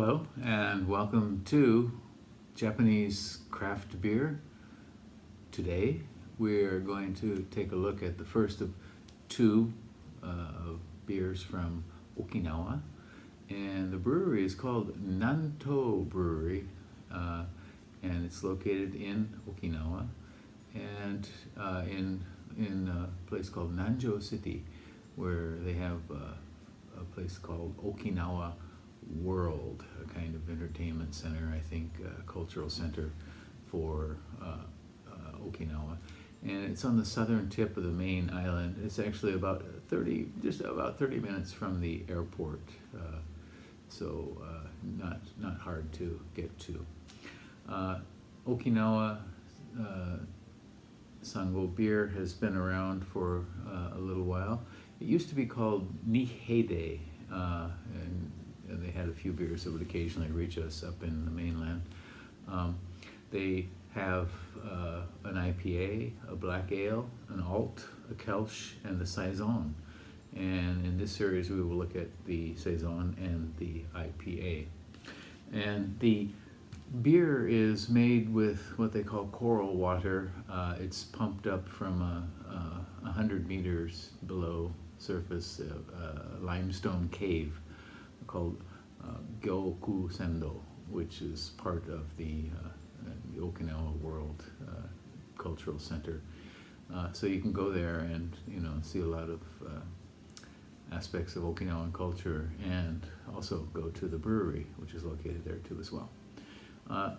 Hello and welcome to Japanese craft beer. Today we're going to take a look at the first of two beers from Okinawa, and the brewery is called Nanto Brewery, and it's located in Okinawa and in a place called Nanjo City, where they have a place called Okinawa World, a kind of entertainment center, I think, cultural center for Okinawa. And it's on the southern tip of the main island. It's actually just about 30 minutes from the airport, so not hard to get to. Okinawa Sango Beer has been around for a little while. It used to be called Nihede, and they had a few beers that would occasionally reach us up in the mainland. They have an IPA, a black ale, an alt, a Kelch, and the Saison. And in this series we will look at the Saison and the IPA. And the beer is made with what they call coral water. It's pumped up from 100 meters below surface, a limestone cave called Gyoku Sendo, which is part of the Okinawa World Cultural Center. So you can go there and see a lot of aspects of Okinawan culture, and also go to the brewery, which is located there too as well.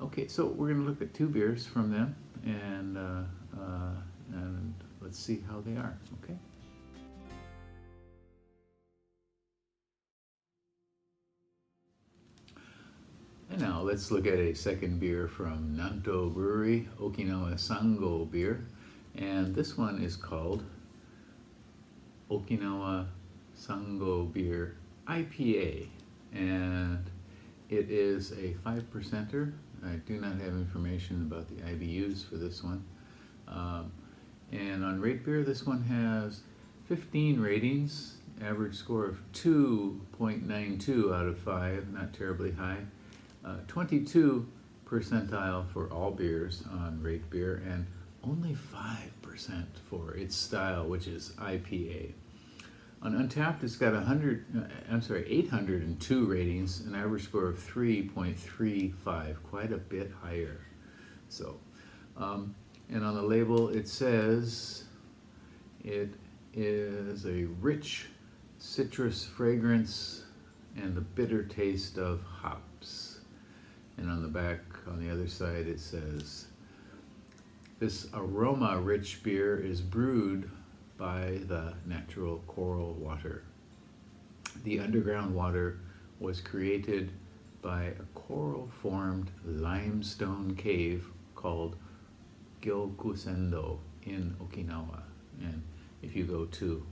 Okay, so we're going to look at two beers from them, and let's see how they are. Okay. And now let's look at a second beer from Nanto Brewery, Okinawa Sango Beer. And this one is called Okinawa Sango Beer IPA. And it is a 5%er. I do not have information about the IBUs for this one. And on RateBeer, this one has 15 ratings, average score of 2.92 out of 5, not terribly high. 22 percentile for all beers on RateBeer, and only 5% for its style, which is IPA. On Untapped, it's got 802 ratings, an average score of 3.35, quite a bit higher. So, and on the label it says it is a rich citrus fragrance and the bitter taste of hops. And on the back, on the other side, it says, this aroma-rich beer is brewed by the natural coral water. The underground water was created by a coral-formed limestone cave called Gyokusendo in Okinawa. And if you go to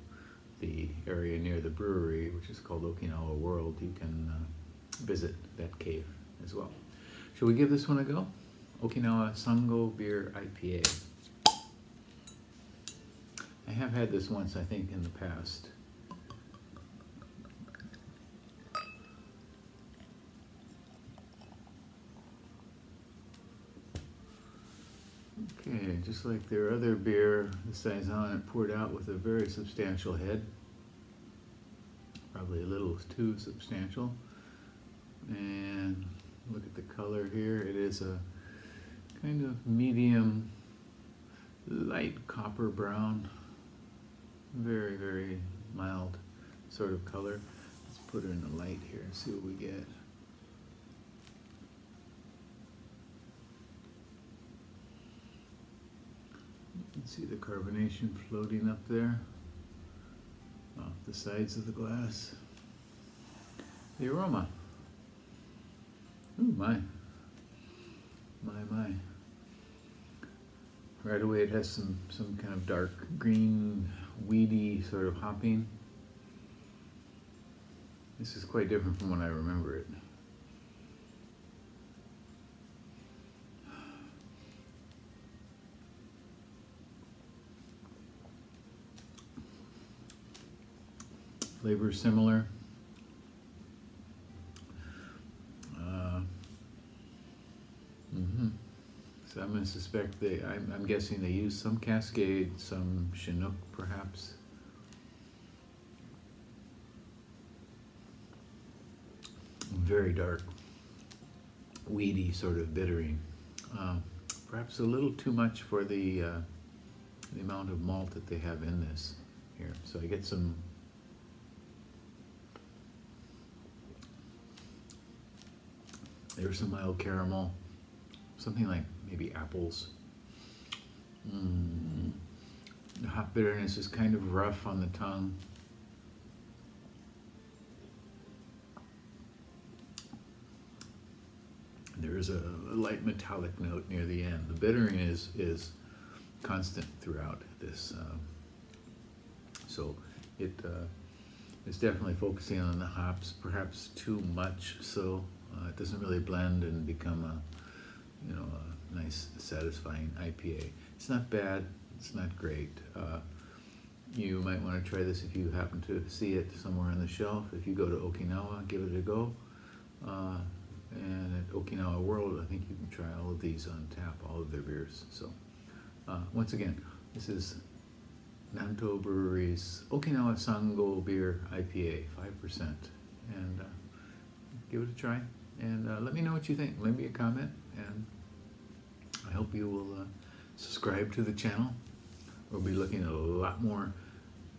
the area near the brewery, which is called Okinawa World, you can visit that cave as well. Shall we give this one a go? Okinawa Sango Beer IPA. I have had this once, I think, in the past. Okay, just like their other beer, the Saison, it poured out with a very substantial head. Probably a little too substantial. And look at the color here. It is a kind of medium, light copper brown. Very, very mild sort of color. Let's put her in the light here and see what we get. You can see the carbonation floating up there off the sides of the glass. The aroma. Ooh, my. Right away it has some kind of dark green, weedy sort of hopping. This is quite different from when I remember it. Flavor similar. suspect I'm guessing they use some Cascade, some Chinook perhaps. Very dark, weedy sort of bittering. Perhaps a little too much for the amount of malt that they have in this here. So I get some there's some mild caramel, something like maybe apples. The hop bitterness is kind of rough on the tongue. There is a light metallic note near the end. The bittering is constant throughout this, so it is definitely focusing on the hops, perhaps too much. So it doesn't really blend and become a nice, satisfying IPA. It's not bad. It's not great. You might want to try this if you happen to see it somewhere on the shelf. If you go to Okinawa, give it a go. And at Okinawa World, I think you can try all of these on tap, all of their beers. So once again, this is Nanto Brewery's Okinawa Sango Beer IPA, 5%. And give it a try. And let me know what you think. Leave me a comment. And I hope you will subscribe to the channel. We'll be looking at a lot more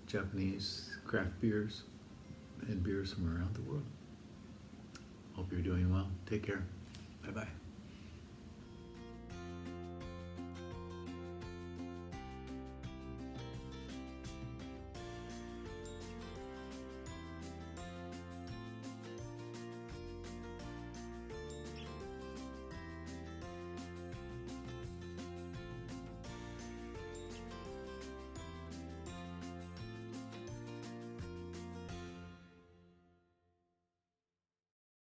Japanese craft beers and beers from around the world. Hope you're doing well. Take care. Bye-bye.